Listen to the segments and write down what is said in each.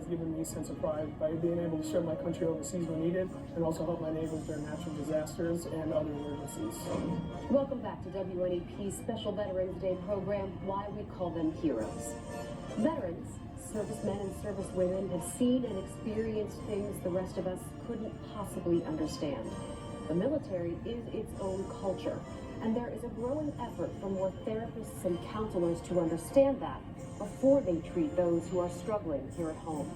given me a sense of pride by being able to serve my country overseas when needed and also help my neighbors during natural disasters and other emergencies. Welcome back to WNEP's special Veterans Day program, Why We Call Them Heroes. Veterans, servicemen and servicewomen, have seen and experienced things the rest of us couldn't possibly understand. The military is its own culture, and there is a growing effort for more therapists and counselors to understand that before they treat those who are struggling here at home.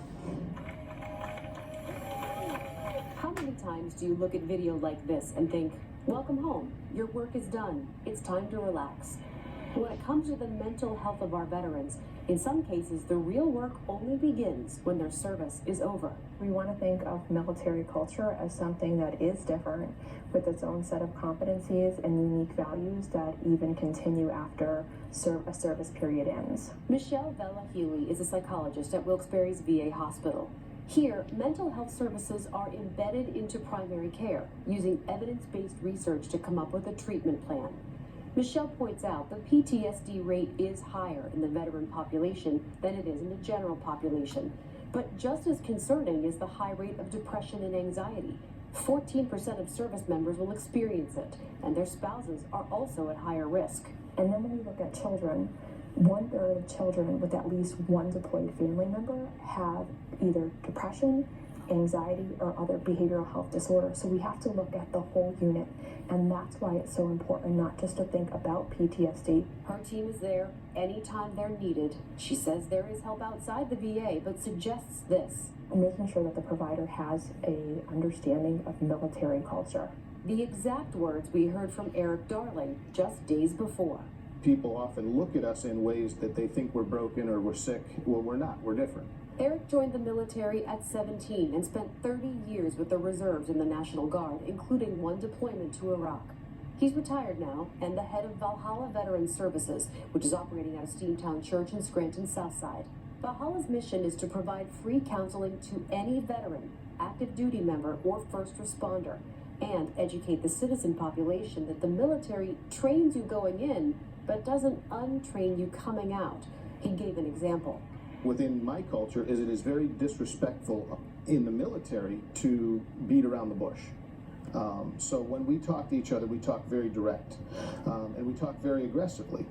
How many times do you look at video like this and think, welcome home, your work is done, it's time to relax? When it comes to the mental health of our veterans, in some cases, the real work only begins when their service is over. We want to think of military culture as something that is different, with its own set of competencies and unique values that even continue after a service period ends. Michelle Vella Healy is a psychologist at Wilkes-Barre's VA hospital. Here, mental health services are embedded into primary care, using evidence-based research to come up with a treatment plan. Michelle points out the PTSD rate is higher in the veteran population than it is in the general population. But just as concerning is the high rate of depression and anxiety. 14% of service members will experience it, and their spouses are also at higher risk. And then when we look at children, 1/3 of children with at least one deployed family member have either depression, anxiety, or other behavioral health disorders. So we have to look at the whole unit, and that's why it's so important not just to think about PTSD. Her team is there anytime they're needed. She says there is help outside the VA, but suggests this: making sure that the provider has a understanding of military culture. The exact words we heard from Eric Darling just days before. People often look at us in ways that they think we're broken or we're sick. Well, we're not. We're different. Eric joined the military at 17 and spent 30 years with the reserves in the National Guard, including one deployment to Iraq. He's retired now and the head of Valhalla Veterans Services, which is operating out of Steamtown Church in Scranton Southside. Valhalla's mission is to provide free counseling to any veteran, active duty member, or first responder, and educate the citizen population that the military trains you going in, but doesn't untrain you coming out. He gave an example. Within my culture, it is very disrespectful in the military to beat around the bush. So when we talk to each other, we talk very direct, and we talk very aggressively.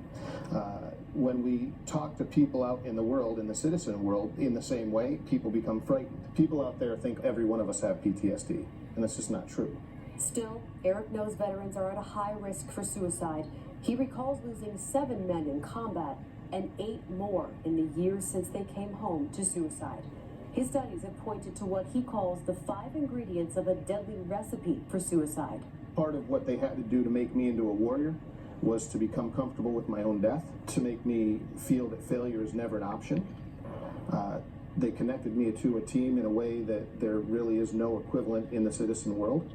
When we talk to people out in the world, in the citizen world, in the same way, people become frightened. People out there think every one of us have PTSD, and that's just not true. Still, Eric knows veterans are at a high risk for suicide. He recalls losing 7 men in combat and 8 more in the years since they came home to suicide. His studies have pointed to what he calls the 5 ingredients of a deadly recipe for suicide. Part of what they had to do to make me into a warrior was to become comfortable with my own death, to make me feel that failure is never an option. They connected me to a team in a way that there really is no equivalent in the citizen world.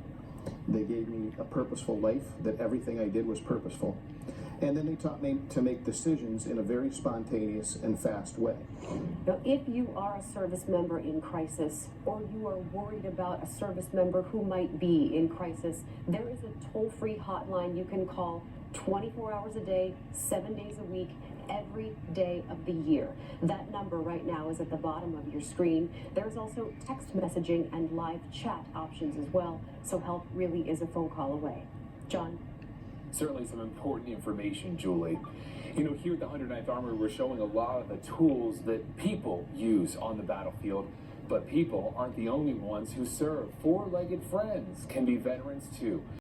They gave me a purposeful life, that everything I did was purposeful. And then they taught me to make decisions in a very spontaneous and fast way. Now, if you are a service member in crisis, or you are worried about a service member who might be in crisis, there is a toll-free hotline you can call 24 hours a day, 7 days a week, every day of the year. That number right now is at the bottom of your screen. There's also text messaging and live chat options as well, so help really is a phone call away. John? Certainly some important information, Julie. You know, here at the 109th Armory, we're showing a lot of the tools that people use on the battlefield, but people aren't the only ones who serve. Four-legged friends can be veterans too.